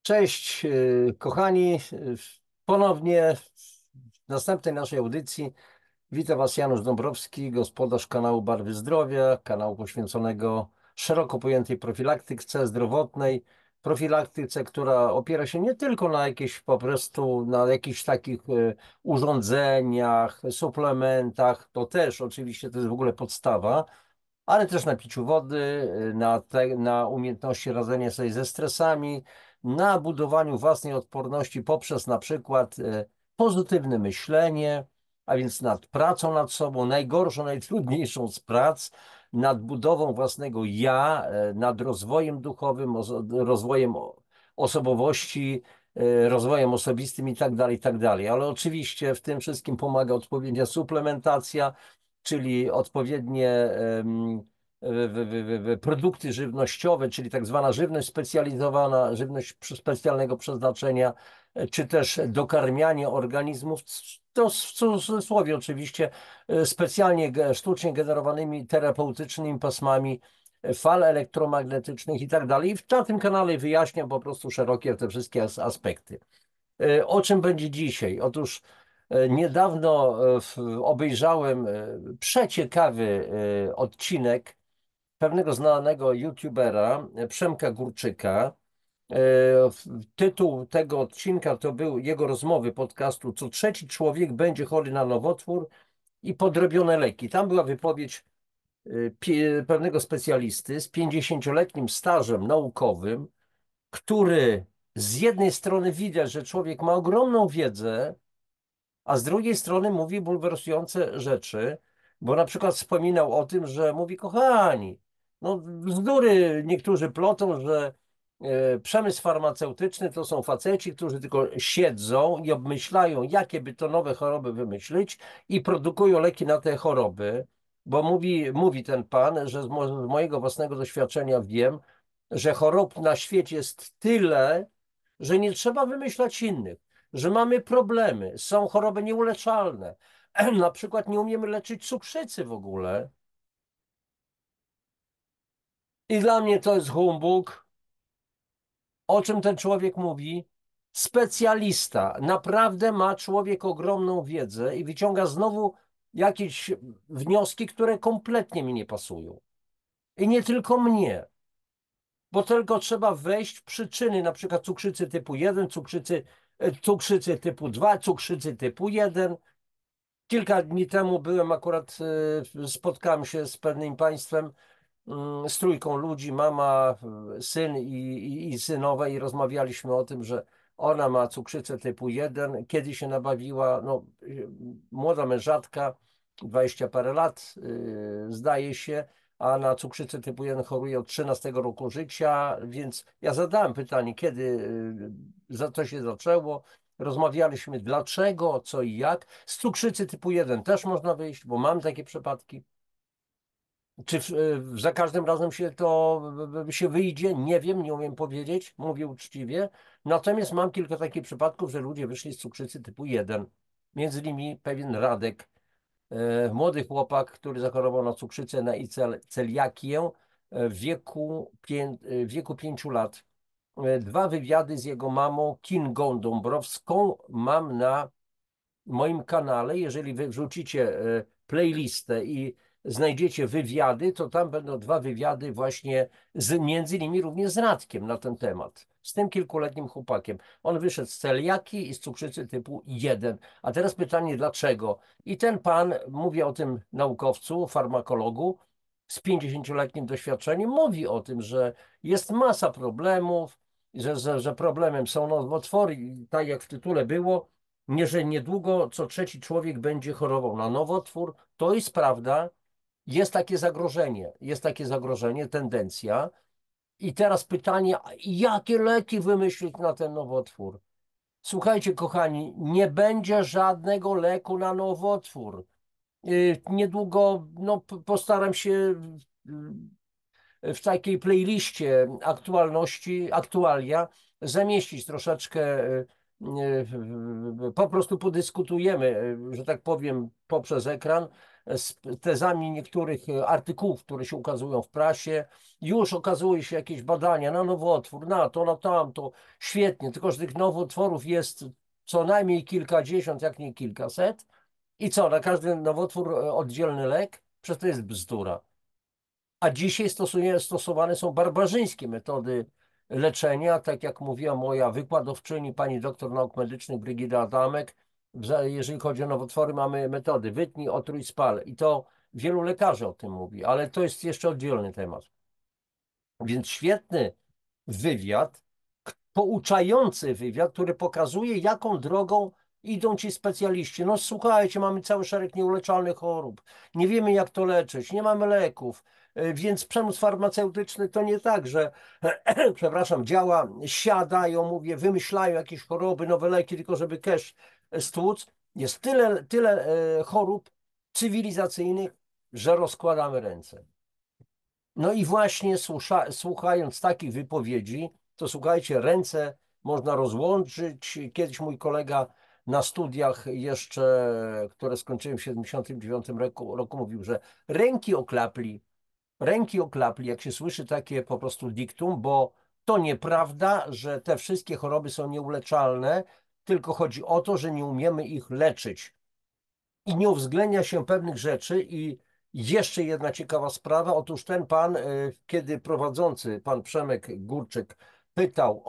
Cześć, kochani. Ponownie w następnej naszej audycji witam Was Janusz Dąbrowski, gospodarz kanału Barwy Zdrowia, kanału poświęconego szeroko pojętej profilaktyce zdrowotnej, profilaktyce, która opiera się nie tylko na jakichś po prostu, na jakichś takich urządzeniach, suplementach, to też oczywiście to jest w ogóle podstawa, ale też na piciu wody, na umiejętności radzenia sobie ze stresami, na budowaniu własnej odporności poprzez na przykład pozytywne myślenie, a więc nad pracą nad sobą, najgorszą, najtrudniejszą z prac, nad budową własnego ja, nad rozwojem duchowym, rozwojem osobowości, rozwojem osobistym i tak dalej, i tak dalej. Ale oczywiście w tym wszystkim pomaga odpowiednia suplementacja, czyli odpowiednie produkty żywnościowe, czyli tak zwana żywność specjalizowana, żywność specjalnego przeznaczenia, czy też dokarmianie organizmów, to w cudzysłowie oczywiście, specjalnie sztucznie generowanymi terapeutycznymi pasmami fal elektromagnetycznych i tak dalej. I na tym kanale wyjaśniam po prostu szerokie te wszystkie aspekty. O czym będzie dzisiaj? Otóż niedawno obejrzałem przeciekawy odcinek pewnego znanego youtubera Przemka Górczyka. E, Tytuł tego odcinka to był jego rozmowy podcastu "Co trzeci człowiek będzie chory na nowotwór i podrobione leki". Tam była wypowiedź pewnego specjalisty z 50-letnim stażem naukowym, który z jednej strony widać, że człowiek ma ogromną wiedzę, a z drugiej strony mówi bulwersujące rzeczy, bo na przykład wspominał o tym, że mówi: kochani, no bzdury niektórzy plotą, że przemysł farmaceutyczny to są faceci, którzy tylko siedzą i obmyślają, jakie by to nowe choroby wymyślić i produkują leki na te choroby, bo mówi ten pan, że z mojego własnego doświadczenia wiem, że chorób na świecie jest tyle, że nie trzeba wymyślać innych, że mamy problemy, są choroby nieuleczalne. Na przykład nie umiemy leczyć cukrzycy w ogóle. I dla mnie to jest humbug. O czym ten człowiek mówi? Specjalista. Naprawdę ma człowiek ogromną wiedzę i wyciąga znowu jakieś wnioski, które kompletnie mi nie pasują. I nie tylko mnie, bo tylko trzeba wejść w przyczyny, na przykład cukrzycy typu 1, cukrzycy typu 2, cukrzycy typu 1. Kilka dni temu byłem akurat, spotkałem się z pewnym państwem, z trójką ludzi, mama, syn i synowa, i rozmawialiśmy o tym, że ona ma cukrzycę typu 1, kiedy się nabawiła, no, młoda mężatka, 20 parę lat, zdaje się, a na cukrzycę typu 1 choruje od 13 roku życia, więc ja zadałem pytanie, kiedy za to się zaczęło. Rozmawialiśmy dlaczego, co i jak. Z cukrzycy typu 1 też można wyjść, bo mam takie przypadki. Czy za każdym razem się wyjdzie? Nie wiem, nie umiem powiedzieć, mówię uczciwie. Natomiast mam kilka takich przypadków, że ludzie wyszli z cukrzycy typu 1. Między innymi pewien Radek, młody chłopak, który zachorował na cukrzycę i celiakię w wieku 5 lat. Dwa wywiady z jego mamą Kingą Dąbrowską mam na moim kanale. Jeżeli wy wrzucicie playlistę i znajdziecie wywiady, to tam będą dwa wywiady właśnie między innymi również z Radkiem na ten temat. Z tym kilkuletnim chłopakiem. On wyszedł z celiaki i z cukrzycy typu 1. A teraz pytanie, dlaczego? I ten pan, mówię o tym naukowcu, farmakologu z 50-letnim doświadczeniem, mówi o tym, że jest masa problemów, że problemem są nowotwory, tak jak w tytule było, nie, że niedługo co trzeci człowiek będzie chorował na nowotwór. To jest prawda, jest takie zagrożenie, tendencja. I teraz pytanie, jakie leki wymyślić na ten nowotwór? Słuchajcie, kochani, nie będzie żadnego leku na nowotwór. Niedługo, no, postaram się w takiej playliście aktualia zamieścić troszeczkę, po prostu podyskutujemy, że tak powiem, poprzez ekran z tezami niektórych artykułów, które się ukazują w prasie. Już okazuje się jakieś badania na nowotwór, na to, na tamto. Świetnie, tylko że tych nowotworów jest co najmniej kilkadziesiąt, jak nie kilkaset. I co, na każdy nowotwór oddzielny lek? Przecież to jest bzdura. A dzisiaj stosowane są barbarzyńskie metody leczenia, tak jak mówiła moja wykładowczyni, pani doktor nauk medycznych Brygida Adamek. Jeżeli chodzi o nowotwory, mamy metody wytnij, otruj, spal. I to wielu lekarzy o tym mówi, ale to jest jeszcze oddzielny temat. Więc świetny wywiad, pouczający wywiad, który pokazuje, jaką drogą idą ci specjaliści. No słuchajcie, mamy cały szereg nieuleczalnych chorób, nie wiemy jak to leczyć, nie mamy leków, więc przemysł farmaceutyczny to nie tak, że przepraszam, działa, siadają, mówię, wymyślają jakieś choroby, nowe leki, tylko żeby cash stłuc. Jest tyle chorób cywilizacyjnych, że rozkładamy ręce. No i właśnie słuchając takich wypowiedzi, to słuchajcie, ręce można rozłączyć. Kiedyś mój kolega na studiach jeszcze, które skończyłem w 79 roku, mówił, że ręki oklapli, jak się słyszy takie po prostu diktum, bo to nieprawda, że te wszystkie choroby są nieuleczalne, tylko chodzi o to, że nie umiemy ich leczyć i nie uwzględnia się pewnych rzeczy. I jeszcze jedna ciekawa sprawa. Otóż ten pan, kiedy prowadzący, pan Przemek Górczyk, pytał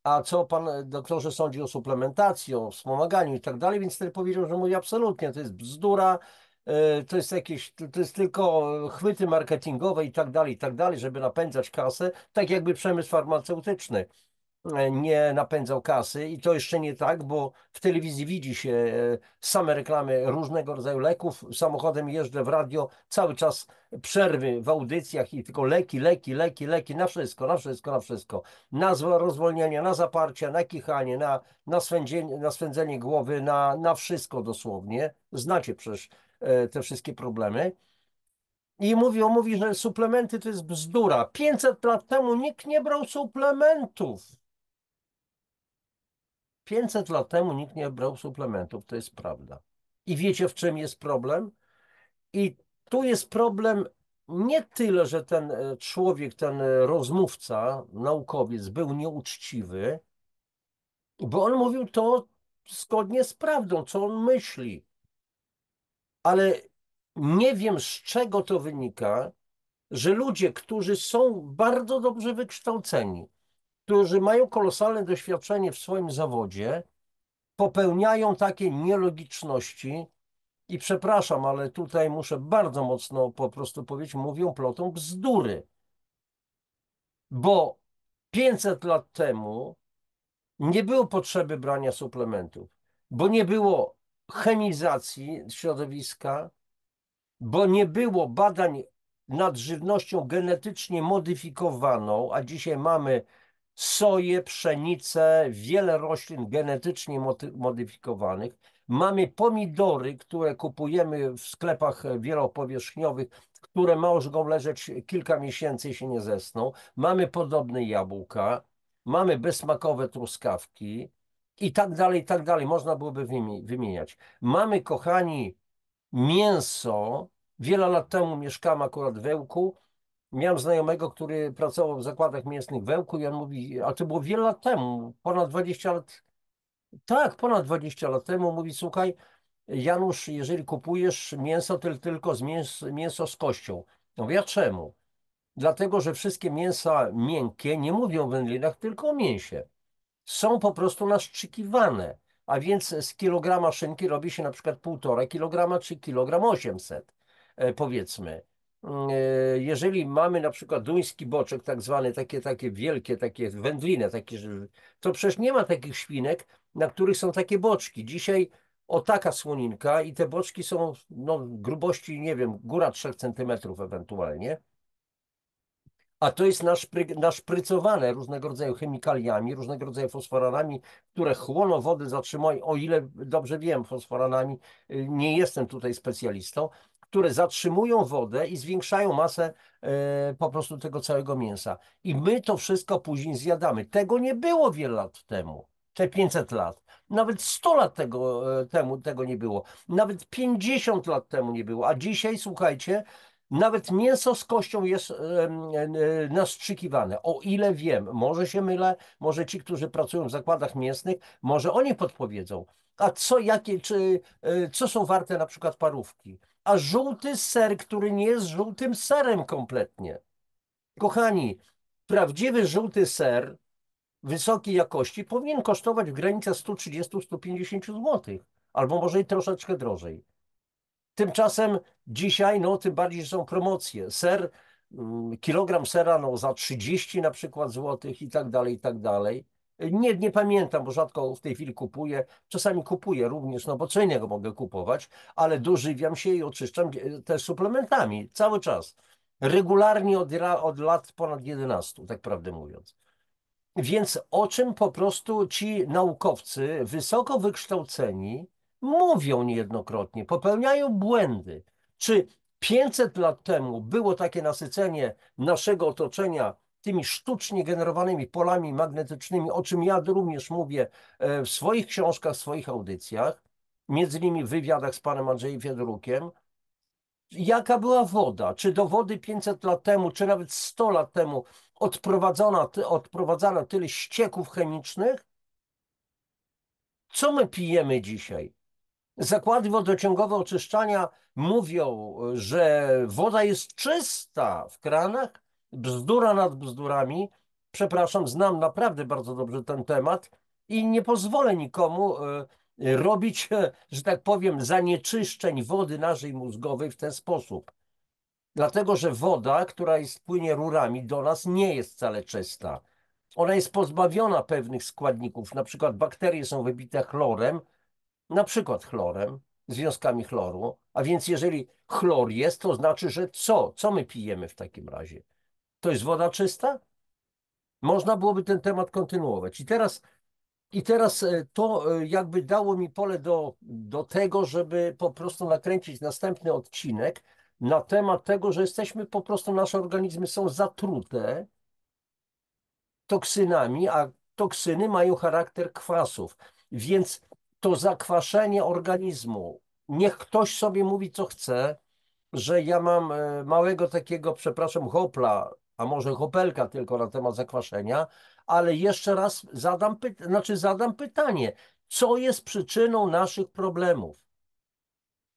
a co pan doktorze sądzi o suplementacji, o wspomaganiu i tak dalej, więc wtedy powiedział, że mówi absolutnie, to jest bzdura, to jest jakieś, to jest tylko chwyty marketingowe i tak dalej, żeby napędzać kasę, tak jakby przemysł farmaceutyczny nie napędzał kasy. I to jeszcze nie tak, bo w telewizji widzi się same reklamy różnego rodzaju leków. Samochodem jeżdżę, w radio cały czas przerwy w audycjach i tylko leki, leki, leki, leki, na wszystko, na wszystko, na wszystko. Na rozwolnienia, na zaparcia, na kichanie, na swędzenie głowy, na wszystko dosłownie. Znacie przecież te wszystkie problemy. I mówi, że suplementy to jest bzdura. 500 lat temu nikt nie brał suplementów. 500 lat temu nikt nie brał suplementów, to jest prawda. I wiecie, w czym jest problem? I tu jest problem nie tyle, że ten człowiek, ten rozmówca, naukowiec był nieuczciwy, bo on mówił to zgodnie z prawdą, co on myśli. Ale nie wiem, z czego to wynika, że ludzie, którzy są bardzo dobrze wykształceni, którzy mają kolosalne doświadczenie w swoim zawodzie, popełniają takie nielogiczności i przepraszam, ale tutaj muszę bardzo mocno po prostu powiedzieć, mówią plotą bzdury. Bo 500 lat temu nie było potrzeby brania suplementów, bo nie było chemizacji środowiska, bo nie było badań nad żywnością genetycznie modyfikowaną, a dzisiaj mamy soję, pszenicę, wiele roślin genetycznie modyfikowanych. Mamy pomidory, które kupujemy w sklepach wielopowierzchniowych, które mogą leżeć kilka miesięcy i się nie zesną. Mamy podobne jabłka, mamy bezsmakowe truskawki i tak dalej, i tak dalej. Można byłoby wymieniać. Mamy, kochani, mięso. Wiele lat temu mieszkałem akurat w Ełku. Miałem znajomego, który pracował w zakładach mięsnych w Ełku i on mówi, a to było wiele lat temu, ponad 20 lat, tak, ponad 20 lat temu, mówi, słuchaj, Janusz, jeżeli kupujesz mięso, to tylko mięso z kością. No mówię, a czemu? Dlatego, że wszystkie mięsa miękkie nie mówią o wędlinach, tylko o mięsie. Są po prostu naszczykiwane. A więc z kilograma szynki robi się na przykład 1,5 kilograma czy kilogram 800, powiedzmy. Jeżeli mamy na przykład duński boczek, tak zwany, takie wielkie, takie wędliny, to przecież nie ma takich świnek, na których są takie boczki. Dzisiaj o taka słoninka i te boczki są no, grubości, nie wiem, góra 3 centymetrów ewentualnie. A to jest naszprycowane różnego rodzaju chemikaliami, różnego rodzaju fosforanami, które chłoną wodę, zatrzymują, o ile dobrze wiem, fosforanami, nie jestem tutaj specjalistą, które zatrzymują wodę i zwiększają masę po prostu tego całego mięsa. I my to wszystko później zjadamy. Tego nie było wiele lat temu. te 500 lat. Nawet 100 lat temu tego nie było. Nawet 50 lat temu nie było. A dzisiaj, słuchajcie, nawet mięso z kością jest nastrzykiwane. O ile wiem, może się mylę, może ci, którzy pracują w zakładach mięsnych, może oni podpowiedzą. A co, co są warte na przykład parówki? A żółty ser, który nie jest żółtym serem kompletnie. Kochani, prawdziwy żółty ser wysokiej jakości powinien kosztować w granicach 130-150 zł, albo może i troszeczkę drożej. Tymczasem dzisiaj, no tym bardziej, że są promocje. Ser, kilogram sera no, za 30 na przykład złotych i tak dalej, i tak dalej. Nie pamiętam, bo rzadko w tej chwili kupuję. Czasami kupuję również, no bo co innego mogę kupować, ale dożywiam się i oczyszczam też suplementami cały czas. Regularnie od lat ponad 11, tak prawdę mówiąc. Więc o czym po prostu ci naukowcy, wysoko wykształceni, mówią niejednokrotnie, popełniają błędy. Czy 500 lat temu było takie nasycenie naszego otoczenia tymi sztucznie generowanymi polami magnetycznymi, o czym ja również mówię w swoich książkach, w swoich audycjach, między innymi w wywiadach z panem Andrzejem Fiodorukiem? Jaka była woda? Czy do wody 500 lat temu, czy nawet 100 lat temu odprowadzano tyle ścieków chemicznych? Co my pijemy dzisiaj? Zakłady wodociągowe oczyszczania mówią, że woda jest czysta w kranach. Bzdura nad bzdurami. Przepraszam, znam naprawdę bardzo dobrze ten temat i nie pozwolę nikomu robić, że tak powiem, zanieczyszczeń wody naszej mózgowej w ten sposób. Dlatego, że woda, która płynie rurami do nas, nie jest wcale czysta. Ona jest pozbawiona pewnych składników, na przykład bakterie są wybite chlorem, na przykład chlorem, związkami chloru, a więc jeżeli chlor jest, to znaczy, że co? Co my pijemy w takim razie? To jest woda czysta? Można byłoby ten temat kontynuować. I teraz to jakby dało mi pole do tego, żeby po prostu nakręcić następny odcinek na temat tego, że jesteśmy po prostu, nasze organizmy są zatrute toksynami, a toksyny mają charakter kwasów. Więc to zakwaszenie organizmu, niech ktoś sobie mówi, co chce, że ja mam małego takiego, przepraszam, hopla, a może hopelka tylko na temat zakwaszenia, ale jeszcze raz zadam pytanie, co jest przyczyną naszych problemów?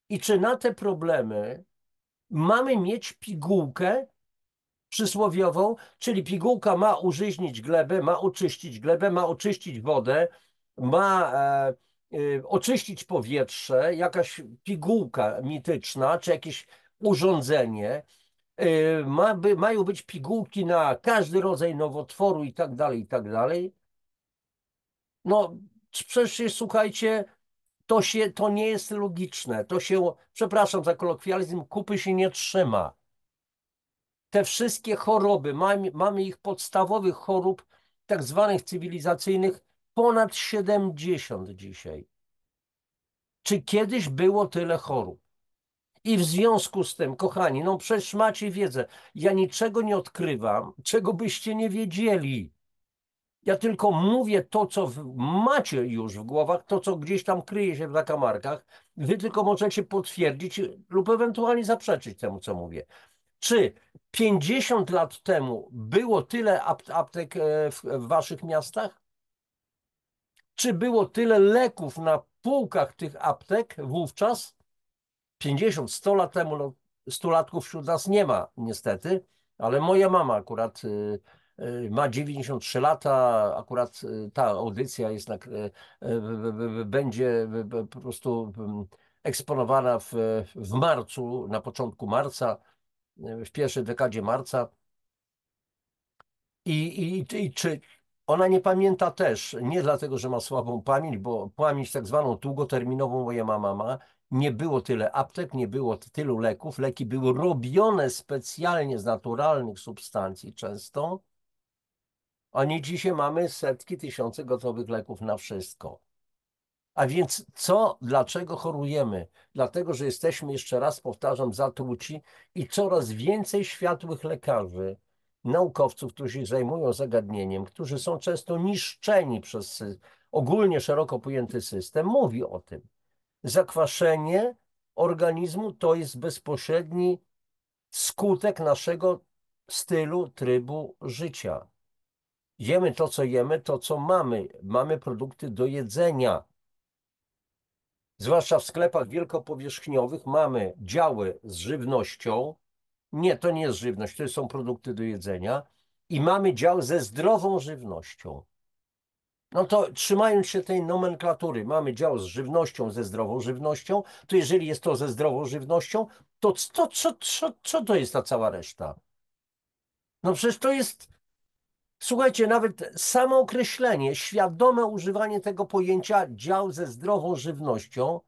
I czy na te problemy mamy mieć pigułkę przysłowiową, czyli pigułka ma użyźnić glebę, ma oczyścić glebę, ma oczyścić wodę, ma oczyścić powietrze, jakaś pigułka mityczna, czy jakieś urządzenie. Mają być pigułki na każdy rodzaj nowotworu i tak dalej, i tak dalej. No przecież słuchajcie, to nie jest logiczne. To się, przepraszam za kolokwializm, kupy się nie trzyma. Te wszystkie choroby, mamy ich podstawowych chorób, tak zwanych cywilizacyjnych, ponad 70 dzisiaj. Czy kiedyś było tyle chorób? I w związku z tym, kochani, no przecież macie wiedzę, ja niczego nie odkrywam, czego byście nie wiedzieli. Ja tylko mówię to, co macie już w głowach, to, co gdzieś tam kryje się w zakamarkach. Wy tylko możecie potwierdzić lub ewentualnie zaprzeczyć temu, co mówię. Czy 50 lat temu było tyle aptek w waszych miastach? Czy było tyle leków na półkach tych aptek wówczas? 50, 100 lat temu, no 100 latków wśród nas nie ma niestety, ale moja mama akurat ma 93 lata, akurat ta audycja jest będzie po prostu eksponowana w marcu, na początku marca, w pierwszej dekadzie marca. I czy ona nie pamięta też, nie dlatego, że ma słabą pamięć, bo pamięć tak zwaną długoterminową moja mama ma, nie było tyle aptek, nie było tylu leków, leki były robione specjalnie z naturalnych substancji często, a nie dzisiaj mamy setki, tysiące gotowych leków na wszystko. A więc co, dlaczego chorujemy? Dlatego, że jesteśmy, jeszcze raz powtarzam, zatruci i coraz więcej światłych lekarzy, naukowców, którzy się zajmują zagadnieniem, którzy są często niszczeni przez ogólnie szeroko pojęty system mówi o tym. Zakwaszenie organizmu to jest bezpośredni skutek naszego stylu, trybu życia. Jemy to, co jemy, to, co mamy. Mamy produkty do jedzenia. Zwłaszcza w sklepach wielkopowierzchniowych mamy działy z żywnością. Nie, to nie jest żywność, to są produkty do jedzenia. I mamy dział ze zdrową żywnością. No to trzymając się tej nomenklatury, mamy dział z żywnością, ze zdrową żywnością, to jeżeli jest to ze zdrową żywnością, to co to jest ta cała reszta? No przecież to jest, słuchajcie, nawet samo określenie, świadome używanie tego pojęcia dział ze zdrową żywnością,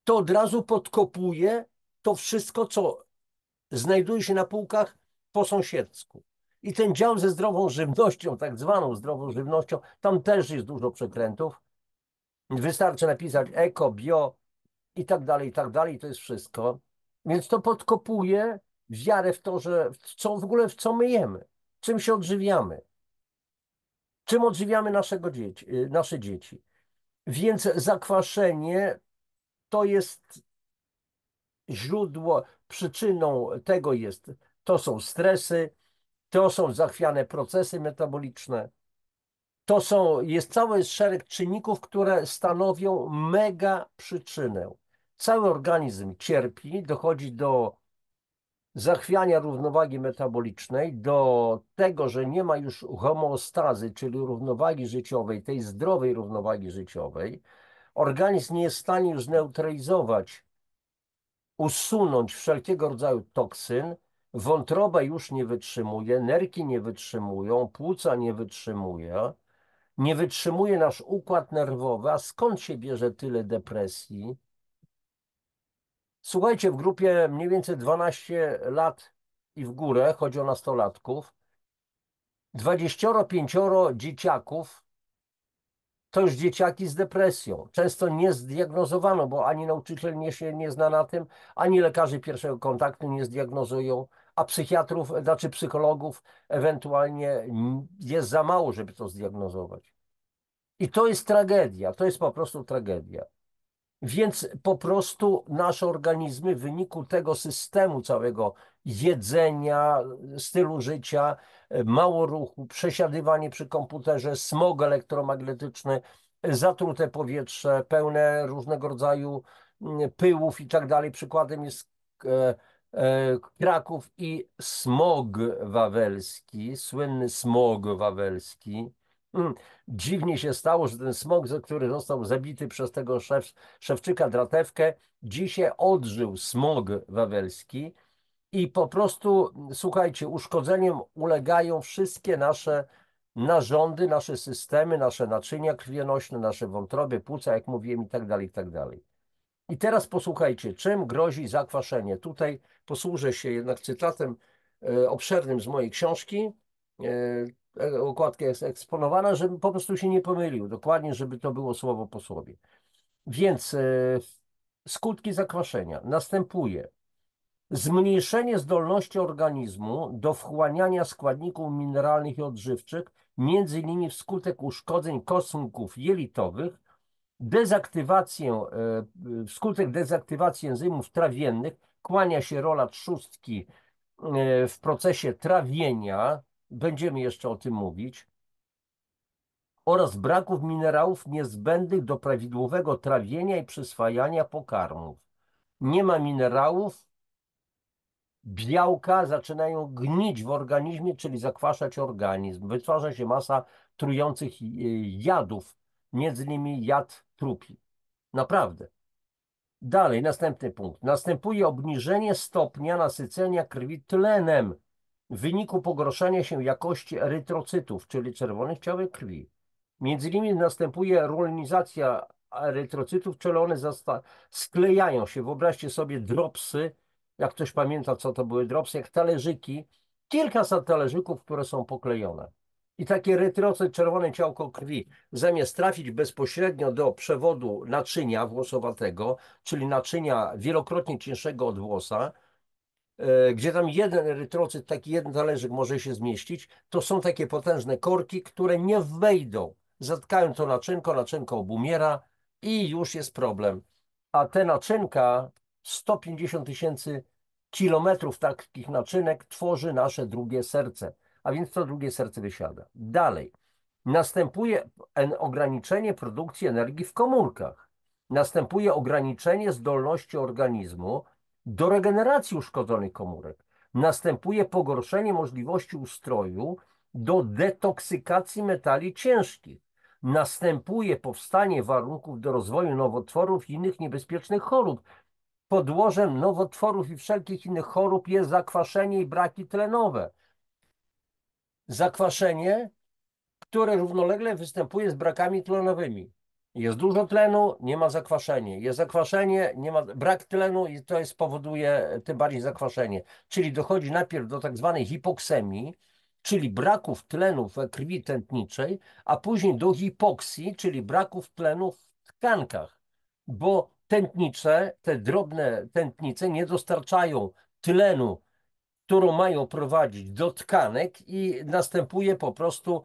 to od razu podkopuje to wszystko, co znajduje się na półkach po sąsiedzku. I ten dział ze zdrową żywnością, tak zwaną zdrową żywnością, tam też jest dużo przekrętów. Wystarczy napisać eko, bio i tak dalej, to jest wszystko. Więc to podkopuje wiarę w to, że w ogóle w co my jemy, czym się odżywiamy, czym odżywiamy nasze dzieci. Więc zakwaszenie to jest źródło, przyczyną tego to są stresy, to są zachwiane procesy metaboliczne, jest cały szereg czynników, które stanowią mega przyczynę. Cały organizm cierpi, dochodzi do zachwiania równowagi metabolicznej, do tego, że nie ma już homeostazy, czyli równowagi życiowej, tej zdrowej równowagi życiowej. Organizm nie jest w stanie już zneutralizować, usunąć wszelkiego rodzaju toksyn, wątroba już nie wytrzymuje, nerki nie wytrzymują, płuca nie wytrzymuje nasz układ nerwowy. A skąd się bierze tyle depresji? Słuchajcie, w grupie mniej więcej 12 lat i w górę, chodzi o nastolatków, 25 dzieciaków to już dzieciaki z depresją. Często nie zdiagnozowano, bo ani nauczyciel nie zna na tym, ani lekarze pierwszego kontaktu nie zdiagnozują, a psychiatrów, znaczy psychologów ewentualnie jest za mało, żeby to zdiagnozować. I to jest tragedia, to jest po prostu tragedia. Więc po prostu nasze organizmy w wyniku tego systemu całego jedzenia, stylu życia, mało ruchu, przesiadywanie przy komputerze, smog elektromagnetyczny, zatrute powietrze, pełne różnego rodzaju pyłów i tak dalej. Przykładem jest Kraków i smog wawelski, słynny smog wawelski. Dziwnie się stało, że ten smog, który został zabity przez tego Szewczyka Dratewkę, dzisiaj odżył smog wawelski i po prostu, słuchajcie, uszkodzeniem ulegają wszystkie nasze narządy, nasze systemy, nasze naczynia krwionośne, nasze wątroby, płuca, jak mówiłem, i tak dalej, i tak dalej. I teraz posłuchajcie, czym grozi zakwaszenie. Tutaj posłużę się jednak cytatem obszernym z mojej książki. Okładka jest eksponowana, żeby po prostu się nie pomylił. Dokładnie, żeby to było słowo po słowie. Więc skutki zakwaszenia. Następuje zmniejszenie zdolności organizmu do wchłaniania składników mineralnych i odżywczych, między innymi wskutek uszkodzeń kosmków jelitowych, wskutek dezaktywacji enzymów trawiennych, kłania się rola trzustki w procesie trawienia, będziemy jeszcze o tym mówić, oraz braków minerałów niezbędnych do prawidłowego trawienia i przyswajania pokarmów. Nie ma minerałów, białka zaczynają gnić w organizmie, czyli zakwaszać organizm. Wytwarza się masa trujących jadów, między innymi jad trupi. Naprawdę. Dalej, następny punkt. Następuje obniżenie stopnia nasycenia krwi tlenem w wyniku pogorszenia się jakości erytrocytów, czyli czerwonych ciałek krwi. Między innymi następuje rolnizacja erytrocytów, czyli one sklejają się. Wyobraźcie sobie dropsy, jak ktoś pamięta, co to były dropsy, jak talerzyki, kilkaset talerzyków, które są poklejone. I taki erytrocyt, czerwone ciałko krwi, zamiast trafić bezpośrednio do przewodu naczynia włosowatego, czyli naczynia wielokrotnie cięższego od włosa, gdzie tam jeden erytrocyt, taki jeden talerzyk może się zmieścić, to są takie potężne korki, które nie wejdą zatkają to naczynko, naczynko obumiera i już jest problem. A te naczynka, 150 000 kilometrów takich naczynek tworzy nasze drugie serce, a więc to drugie serce wysiada. Dalej, następuje ograniczenie produkcji energii w komórkach. Następuje ograniczenie zdolności organizmu do regeneracji uszkodzonych komórek. Następuje pogorszenie możliwości ustroju do detoksykacji metali ciężkich. Następuje powstanie warunków do rozwoju nowotworów i innych niebezpiecznych chorób. Podłożem nowotworów i wszelkich innych chorób jest zakwaszenie i braki tlenowe. Zakwaszenie, które równolegle występuje z brakami tlenowymi. Jest dużo tlenu, nie ma zakwaszenia. Jest zakwaszenie, nie ma brak tlenu i to powoduje tym bardziej zakwaszenie. Czyli dochodzi najpierw do tak zwanej hipoksemii, czyli braków tlenu we krwi tętniczej, a później do hipoksji, czyli braków tlenu w tkankach, bo tętnicze, te drobne tętnice nie dostarczają tlenu, którą mają prowadzić do tkanek i następuje po prostu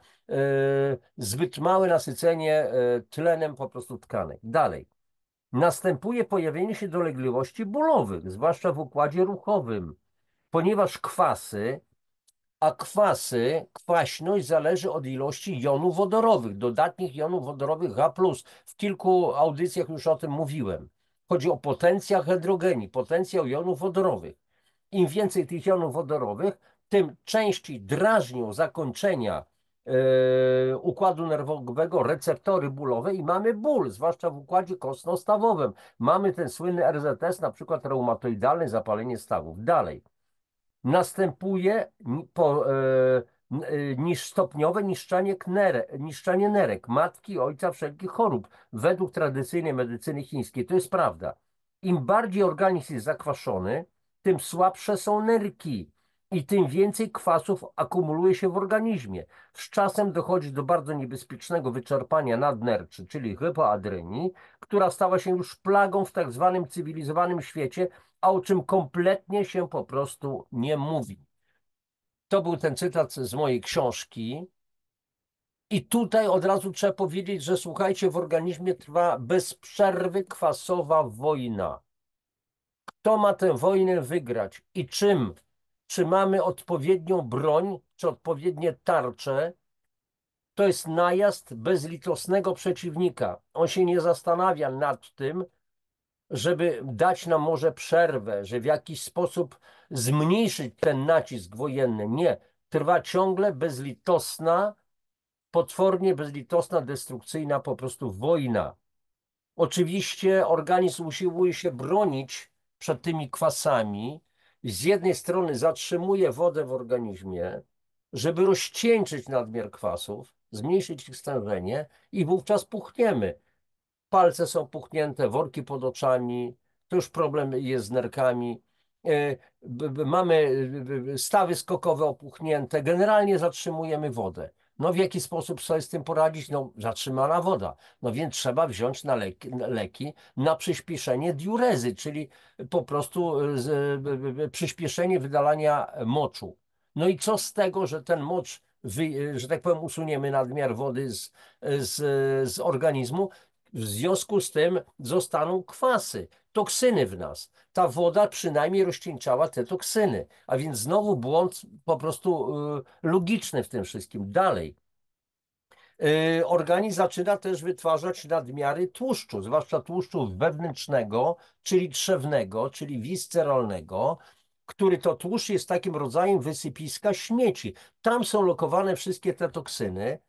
zbyt małe nasycenie tlenem po prostu tkanek. Dalej. Następuje pojawienie się dolegliwości bólowych, zwłaszcza w układzie ruchowym, ponieważ kwaśność zależy od ilości jonów wodorowych, dodatnich jonów wodorowych H+. W kilku audycjach już o tym mówiłem. Chodzi o potencjał hydrogenii, potencjał jonów wodorowych. Im więcej tych jonów wodorowych, tym częściej drażnią zakończenia układu nerwowego receptory bólowe i mamy ból, zwłaszcza w układzie kostno-stawowym. Mamy ten słynny RZS, na przykład reumatoidalne zapalenie stawów. Dalej. Następuje stopniowe niszczenie nerek, matki i ojca wszelkich chorób, według tradycyjnej medycyny chińskiej. To jest prawda. Im bardziej organizm jest zakwaszony, tym słabsze są nerki i tym więcej kwasów akumuluje się w organizmie. Z czasem dochodzi do bardzo niebezpiecznego wyczerpania nadnerczy, czyli hypoadrenii, która stała się już plagą w tak zwanym cywilizowanym świecie, a o czym kompletnie się po prostu nie mówi. To był ten cytat z mojej książki. I tutaj od razu trzeba powiedzieć, że słuchajcie, w organizmie trwa bez przerwy kwasowa wojna. Kto ma tę wojnę wygrać i czym? Czy mamy odpowiednią broń, czy odpowiednie tarcze? To jest najazd bezlitosnego przeciwnika. On się nie zastanawia nad tym, żeby dać nam może przerwę, że w jakiś sposób zmniejszyć ten nacisk wojenny. Nie. Trwa ciągle bezlitosna, potwornie bezlitosna, destrukcyjna po prostu wojna. Oczywiście organizm usiłuje się bronić przed tymi kwasami. Z jednej strony zatrzymuje wodę w organizmie, żeby rozcieńczyć nadmiar kwasów, zmniejszyć ich stężenie i wówczas puchniemy. Palce są puchnięte, worki pod oczami, to już problem jest z nerkami. Mamy stawy skokowe opuchnięte, generalnie zatrzymujemy wodę. No w jaki sposób sobie z tym poradzić? No zatrzymana woda. No więc trzeba wziąć na leki na przyspieszenie diurezy, czyli po prostu przyspieszenie wydalania moczu. No i co z tego, że ten mocz, że tak powiem, usuniemy nadmiar wody z organizmu? W związku z tym zostaną kwasy, toksyny w nas. Ta woda przynajmniej rozcieńczała te toksyny, a więc znowu błąd po prostu logiczny w tym wszystkim. Dalej. Organizm zaczyna też wytwarzać nadmiary tłuszczu, zwłaszcza tłuszczu wewnętrznego, czyli trzewnego, czyli visceralnego, który to tłuszcz jest takim rodzajem wysypiska śmieci. Tam są lokowane wszystkie te toksyny.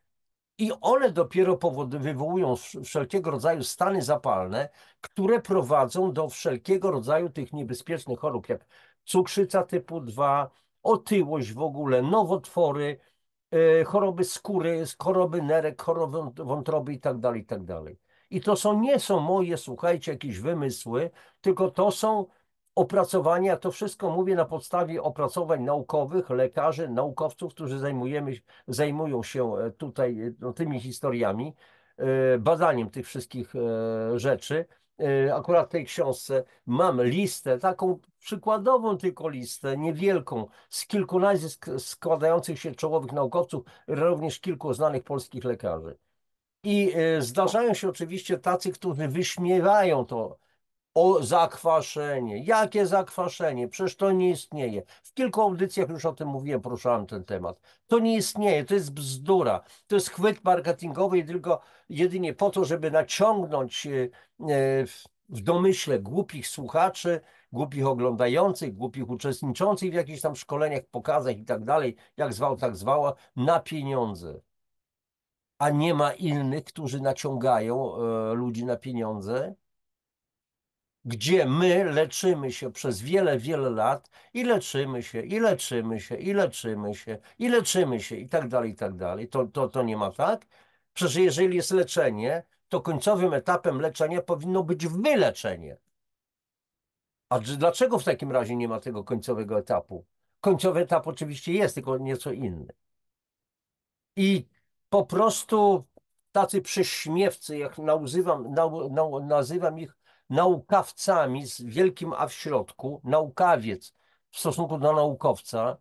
I one dopiero wywołują wszelkiego rodzaju stany zapalne, które prowadzą do wszelkiego rodzaju tych niebezpiecznych chorób, jak cukrzyca typu 2, otyłość w ogóle, nowotwory, choroby skóry, choroby nerek, choroby wątroby i tak dalej, i tak dalej. I to nie są moje, słuchajcie, jakieś wymysły, tylko to są opracowania, to wszystko mówię na podstawie opracowań naukowych, lekarzy, naukowców, którzy zajmują się tutaj no, tymi historiami, badaniem tych wszystkich rzeczy. Akurat w tej książce mam listę, taką przykładową tylko listę, niewielką, z kilku nazwisk składających się czołowych naukowców, również kilku znanych polskich lekarzy. I zdarzają się oczywiście tacy, którzy wyśmiewają to. O zakwaszenie. Jakie zakwaszenie? Przecież to nie istnieje. W kilku audycjach już o tym mówiłem, poruszałem ten temat. To nie istnieje, to jest bzdura. To jest chwyt marketingowy i tylko jedynie po to, żeby naciągnąć w domyśle głupich słuchaczy, głupich oglądających, głupich uczestniczących w jakichś tam szkoleniach, pokazach i tak dalej, jak zwał, tak zwała, na pieniądze. A nie ma innych, którzy naciągają ludzi na pieniądze, gdzie my leczymy się przez wiele, wiele lat i leczymy się, i leczymy się, i leczymy się, i leczymy się, i tak dalej, i tak dalej. To nie ma tak? Przecież jeżeli jest leczenie, to końcowym etapem leczenia powinno być wyleczenie. A dlaczego w takim razie nie ma tego końcowego etapu? Końcowy etap oczywiście jest, tylko nieco inny. I po prostu tacy prześmiewcy, jak nazywam ich naukowcami z wielkim A w środku, naukawiec w stosunku do naukowca,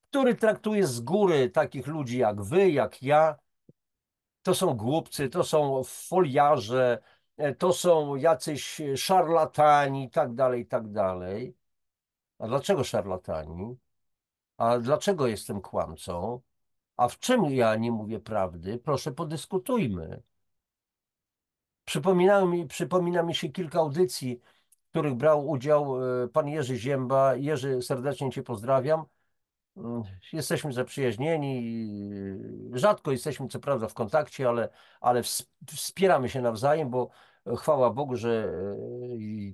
który traktuje z góry takich ludzi jak wy, jak ja. To są głupcy, to są foliarze, to są jacyś szarlatani i tak dalej, i tak dalej. A dlaczego szarlatani? A dlaczego jestem kłamcą? A w czym ja nie mówię prawdy? Proszę, podyskutujmy. Przypomina mi się kilka audycji, w których brał udział pan Jerzy Ziemba. Jerzy, serdecznie cię pozdrawiam. Jesteśmy zaprzyjaźnieni. Rzadko jesteśmy, co prawda, w kontakcie, ale wspieramy się nawzajem, bo chwała Bogu, że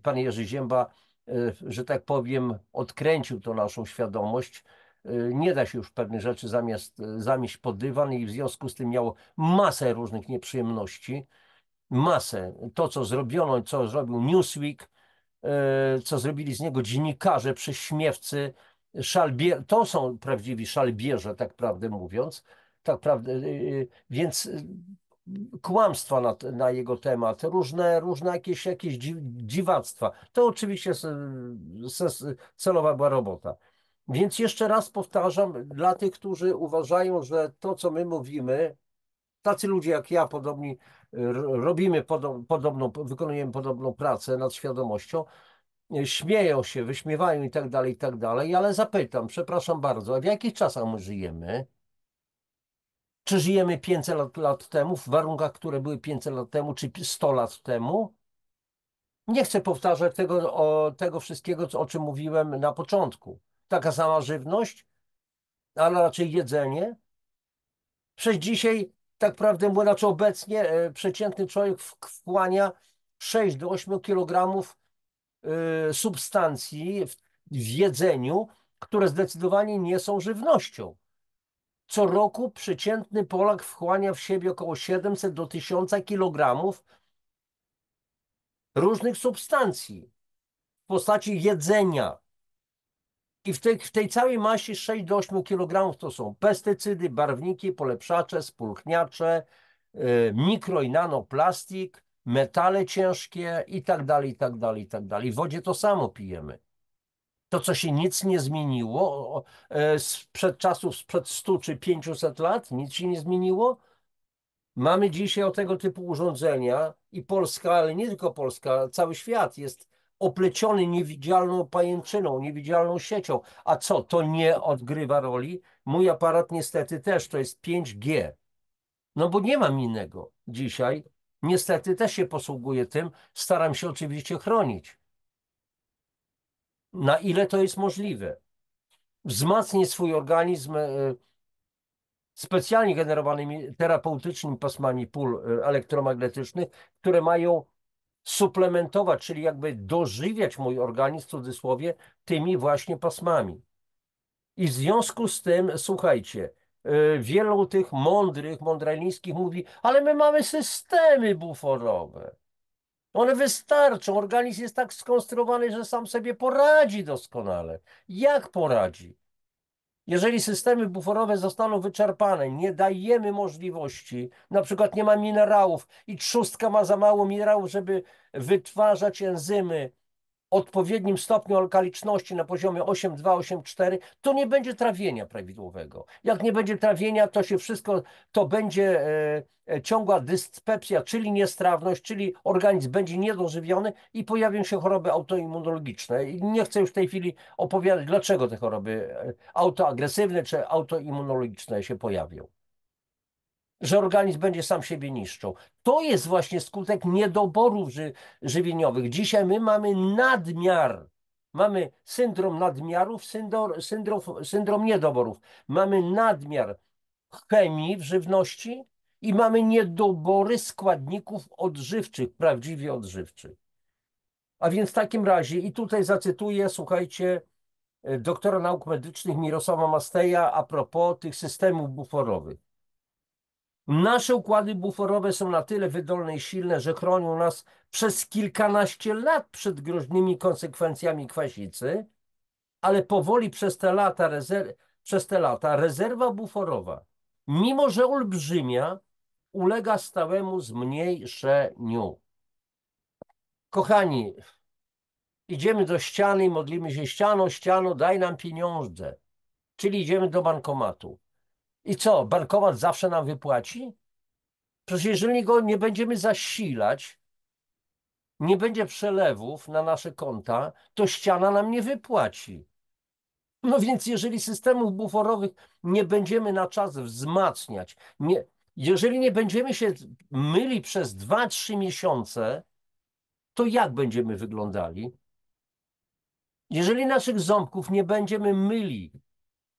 pan Jerzy Ziemba, że tak powiem, odkręcił to naszą świadomość. Nie da się już pewnych rzeczy zamieść pod dywan i w związku z tym miało masę różnych nieprzyjemności. Masę. To, co zrobiono, co zrobił Newsweek, co zrobili z niego dziennikarze, prześmiewcy, to są prawdziwi szalbierze, tak prawdę mówiąc. Tak prawdę, więc kłamstwa na jego temat, różne jakieś dziwactwa. To oczywiście celowa była robota. Więc jeszcze raz powtarzam, dla tych, którzy uważają, że to, co my mówimy, tacy ludzie jak ja, podobni, robimy wykonujemy podobną pracę nad świadomością, śmieją się, wyśmiewają i tak dalej, ale zapytam, przepraszam bardzo, a w jakich czasach my żyjemy? Czy żyjemy 500 lat temu, w warunkach, które były 500 lat temu, czy 100 lat temu? Nie chcę powtarzać tego wszystkiego, o czym mówiłem na początku. Taka sama żywność, ale raczej jedzenie. Przecież dzisiaj, tak prawdę mówiąc, znaczy obecnie przeciętny człowiek wchłania 6 do 8 kilogramów substancji w jedzeniu, które zdecydowanie nie są żywnością. Co roku przeciętny Polak wchłania w siebie około 700 do 1000 kilogramów różnych substancji w postaci jedzenia. I w tej całej masie 6 do 8 kg to są pestycydy, barwniki, polepszacze, spulchniacze, mikro i nanoplastik, metale ciężkie i tak dalej, i tak dalej, i tak dalej. W wodzie to samo pijemy. To, co się nic nie zmieniło sprzed czasów, sprzed 100 czy 500 lat, nic się nie zmieniło. Mamy dzisiaj o tego typu urządzenia i Polska, ale nie tylko Polska, cały świat jest opleciony niewidzialną pajęczyną, niewidzialną siecią. A co, to nie odgrywa roli? Mój aparat niestety też, to jest 5G. No bo nie mam innego dzisiaj. Niestety też się posługuję tym. Staram się oczywiście chronić. Na ile to jest możliwe. Wzmacniać swój organizm specjalnie generowanymi terapeutycznymi pasmami pól elektromagnetycznych, które mają suplementować, czyli jakby dożywiać mój organizm w cudzysłowie tymi właśnie pasmami. I w związku z tym, słuchajcie, wielu tych mądralińskich mówi, ale my mamy systemy buforowe. One wystarczą. Organizm jest tak skonstruowany, że sam sobie poradzi doskonale. Jak poradzi? Jeżeli systemy buforowe zostaną wyczerpane, nie dajemy możliwości, na przykład nie ma minerałów i trzustka ma za mało minerałów, żeby wytwarzać enzymy odpowiednim stopniu alkaliczności na poziomie 8,2, 8,4, to nie będzie trawienia prawidłowego. Jak nie będzie trawienia, to się wszystko, to będzie ciągła dyspepsja, czyli niestrawność, czyli organizm będzie niedożywiony i pojawią się choroby autoimmunologiczne. I nie chcę już w tej chwili opowiadać, dlaczego te choroby autoagresywne czy autoimmunologiczne się pojawią, że organizm będzie sam siebie niszczył. To jest właśnie skutek niedoborów żywieniowych. Dzisiaj my mamy nadmiar. Mamy syndrom nadmiarów, syndrom niedoborów. Mamy nadmiar chemii w żywności i mamy niedobory składników odżywczych, prawdziwie odżywczych. A więc w takim razie, i tutaj zacytuję, słuchajcie, doktora nauk medycznych Mirosława Masteja a propos tych systemów buforowych. Nasze układy buforowe są na tyle wydolne i silne, że chronią nas przez kilkanaście lat przed groźnymi konsekwencjami kwasicy, ale powoli przez te lata rezerwa buforowa, mimo że olbrzymia, ulega stałemu zmniejszeniu. Kochani, idziemy do ściany i modlimy się: ściano, ściano, daj nam pieniądze. Czyli idziemy do bankomatu. I co, bankomat zawsze nam wypłaci? Przecież jeżeli go nie będziemy zasilać, nie będzie przelewów na nasze konta, to ściana nam nie wypłaci. No więc jeżeli systemów buforowych nie będziemy na czas wzmacniać, jeżeli nie będziemy się myli przez 2-3 miesiące, to jak będziemy wyglądali? Jeżeli naszych ząbków nie będziemy myli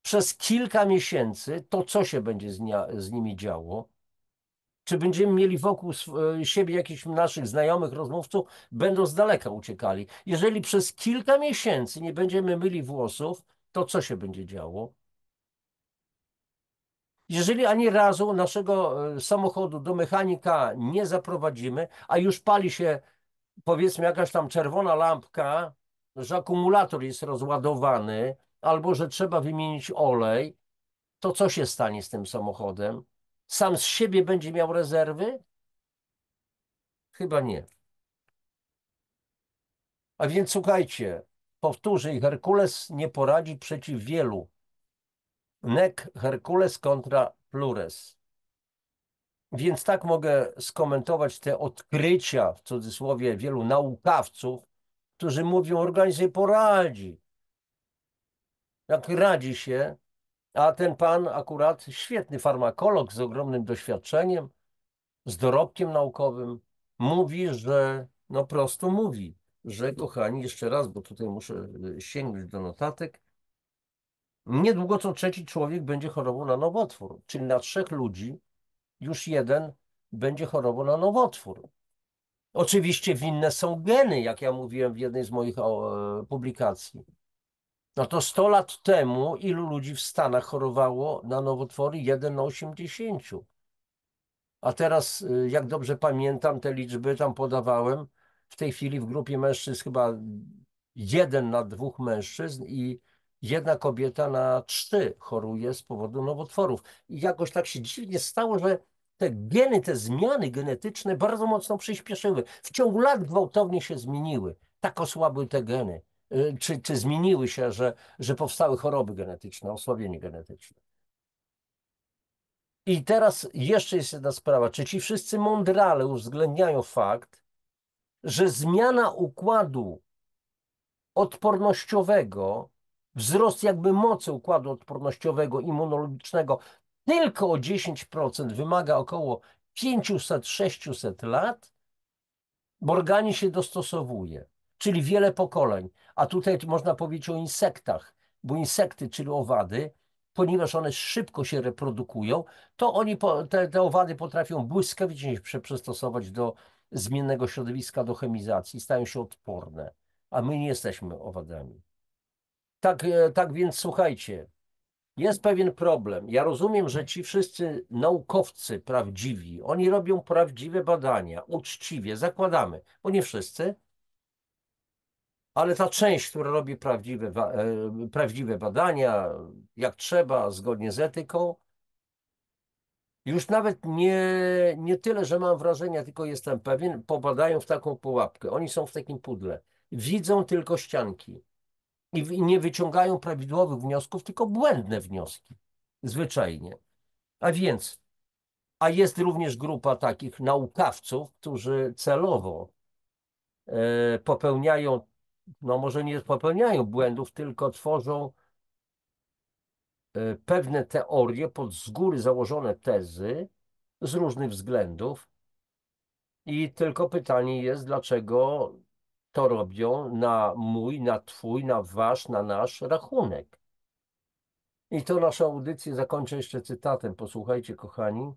przez kilka miesięcy, to co się będzie z nimi działo? Czy będziemy mieli wokół siebie jakichś naszych znajomych, rozmówców, będą z daleka uciekali? Jeżeli przez kilka miesięcy nie będziemy myli włosów, to co się będzie działo? Jeżeli ani razu naszego samochodu do mechanika nie zaprowadzimy, a już pali się, powiedzmy, jakaś tam czerwona lampka, że akumulator jest rozładowany, albo że trzeba wymienić olej, to co się stanie z tym samochodem? Sam z siebie będzie miał rezerwy? Chyba nie. A więc słuchajcie, powtórzę, i Herkules nie poradzi przeciw wielu. Nec Hercules contra plures. Więc tak mogę skomentować te odkrycia, w cudzysłowie, wielu naukowców, którzy mówią: organizm sobie poradzi. Jak radzi się, a ten pan akurat świetny farmakolog z ogromnym doświadczeniem, z dorobkiem naukowym, mówi, że, no prosto mówi, że kochani, jeszcze raz, bo tutaj muszę sięgnąć do notatek, niedługo co trzeci człowiek będzie chorował na nowotwór, czyli na 3 ludzi już jeden będzie chorował na nowotwór. Oczywiście winne są geny, jak ja mówiłem w jednej z moich publikacji. No to 100 lat temu ilu ludzi w Stanach chorowało na nowotwory? 1 na 80. A teraz, jak dobrze pamiętam, te liczby tam podawałem, w tej chwili w grupie mężczyzn chyba 1 na 2 mężczyzn i 1 kobieta na 3 choruje z powodu nowotworów. I jakoś tak się dziwnie stało, że te geny, te zmiany genetyczne bardzo mocno przyspieszyły. W ciągu lat gwałtownie się zmieniły. Tak osłabły te geny. Czy zmieniły się, że powstały choroby genetyczne, osłabienie genetyczne. I teraz jeszcze jest jedna sprawa. Czy ci wszyscy mądrale uwzględniają fakt, że zmiana układu odpornościowego, wzrost jakby mocy układu odpornościowego, immunologicznego tylko o 10% wymaga około 500-600 lat, bo organizm się dostosowuje, czyli wiele pokoleń. A tutaj można powiedzieć o insektach, bo insekty, czyli owady, ponieważ one szybko się reprodukują, to te owady potrafią błyskawicznie się przystosować do zmiennego środowiska, do chemizacji, stają się odporne, a my nie jesteśmy owadami. Tak więc słuchajcie, jest pewien problem. Ja rozumiem, że ci wszyscy naukowcy prawdziwi, oni robią prawdziwe badania, uczciwie, zakładamy, bo nie wszyscy, ale ta część, która robi prawdziwe badania, jak trzeba, zgodnie z etyką, już nawet nie tyle, że mam wrażenia, tylko jestem pewien, popadają w taką pułapkę. Oni są w takim pudle. widzą tylko ścianki i nie wyciągają prawidłowych wniosków, tylko błędne wnioski. Zwyczajnie. A więc, a jest również grupa takich naukowców, którzy celowo popełniają, no może nie popełniają błędów, tylko tworzą pewne teorie pod z góry założone tezy z różnych względów. I tylko pytanie jest, dlaczego to robią na mój, na twój, na wasz, na nasz rachunek. I to naszą audycję zakończę jeszcze cytatem. Posłuchajcie, kochani.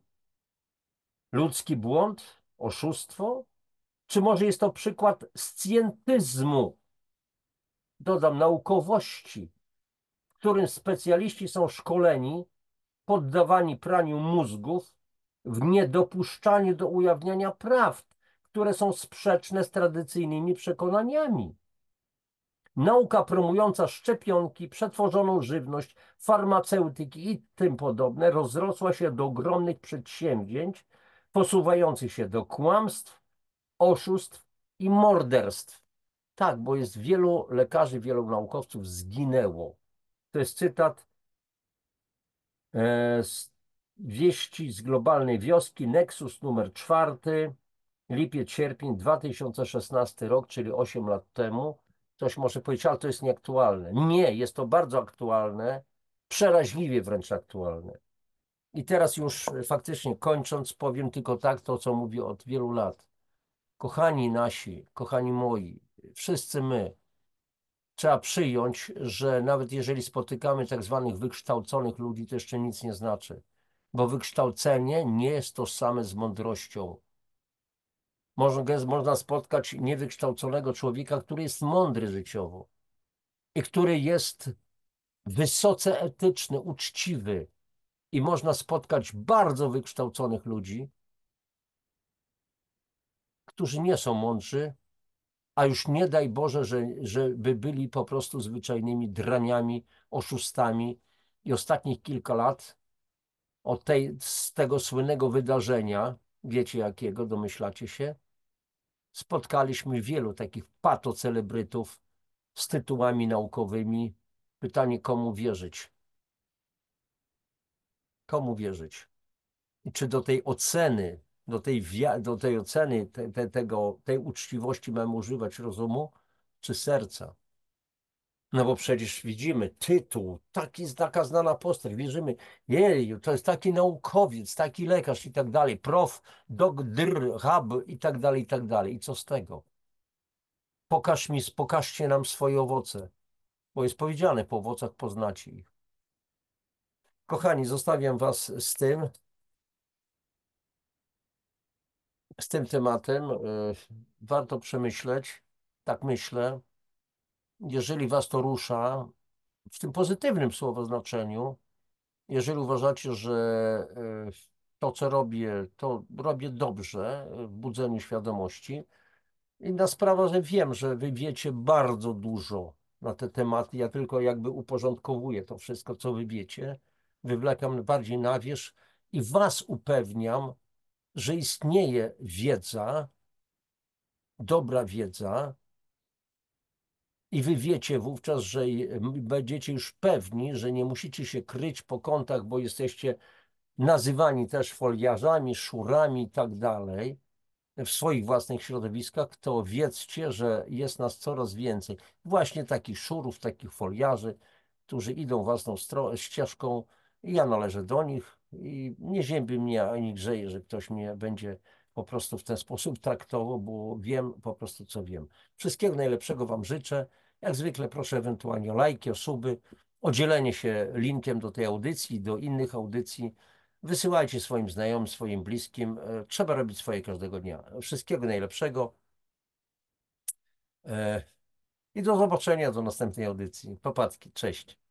Ludzki błąd, oszustwo, czy może jest to przykład scjentyzmu, dodam, naukowości, w którym specjaliści są szkoleni, poddawani praniu mózgów w niedopuszczaniu do ujawniania prawd, które są sprzeczne z tradycyjnymi przekonaniami. Nauka promująca szczepionki, przetworzoną żywność, farmaceutyki i tym podobne rozrosła się do ogromnych przedsięwzięć posuwających się do kłamstw, oszustw i morderstw. Tak, bo jest wielu lekarzy, wielu naukowców zginęło. To jest cytat z wieści z globalnej wioski, Nexus numer 4, lipiec, sierpień 2016 rok, czyli 8 lat temu. Ktoś może powiedzieć, ale to jest nieaktualne. Nie, jest to bardzo aktualne, przeraźliwie wręcz aktualne. I teraz już faktycznie kończąc, powiem tylko tak, to co mówię od wielu lat. Kochani nasi, kochani moi, wszyscy my, trzeba przyjąć, że nawet jeżeli spotykamy tak zwanych wykształconych ludzi, to jeszcze nic nie znaczy, bo wykształcenie nie jest tożsame z mądrością. Można spotkać niewykształconego człowieka, który jest mądry życiowo i który jest wysoce etyczny, uczciwy. I można spotkać bardzo wykształconych ludzi, którzy nie są mądrzy, a już nie daj Boże, żeby byli po prostu zwyczajnymi draniami, oszustami. I ostatnich kilka lat z tego słynnego wydarzenia, wiecie jakiego, domyślacie się, spotkaliśmy wielu takich patocelebrytów z tytułami naukowymi. Pytanie, komu wierzyć? Komu wierzyć? I czy do tej oceny, do tej oceny tej uczciwości mamy używać rozumu, czy serca? No bo przecież widzimy tytuł, taka znana postać, wierzymy, jej, to jest taki naukowiec, taki lekarz i tak dalej, prof, dr, hab i tak dalej, i tak dalej. I co z tego? Pokażcie nam swoje owoce, bo jest powiedziane, po owocach poznacie ich. Kochani, zostawiam was z tym tematem. Warto przemyśleć, tak myślę. Jeżeli was to rusza, w tym pozytywnym słowa znaczeniu, jeżeli uważacie, że to, co robię, to robię dobrze w budzeniu świadomości. Inna sprawa, że wiem, że wy wiecie bardzo dużo na te tematy. Ja tylko jakby uporządkowuję to wszystko, co wy wiecie. Wywlekam bardziej na wierzch i was upewniam, że istnieje wiedza, dobra wiedza, i wy wiecie wówczas, że będziecie już pewni, że nie musicie się kryć po kątach, bo jesteście nazywani też foliarzami, szurami i tak dalej w swoich własnych środowiskach, to wiedzcie, że jest nas coraz więcej. Właśnie takich szurów, takich foliarzy, którzy idą własną ścieżką i ja należę do nich i nie ziębi mnie ani grzeje, że ktoś mnie będzie po prostu w ten sposób traktował, bo wiem po prostu, co wiem. Wszystkiego najlepszego wam życzę. Jak zwykle proszę ewentualnie o lajki, o suby, o dzielenie się linkiem do tej audycji, do innych audycji. Wysyłajcie swoim znajomym, swoim bliskim. Trzeba robić swoje każdego dnia. Wszystkiego najlepszego i do zobaczenia do następnej audycji. Popadki, cześć.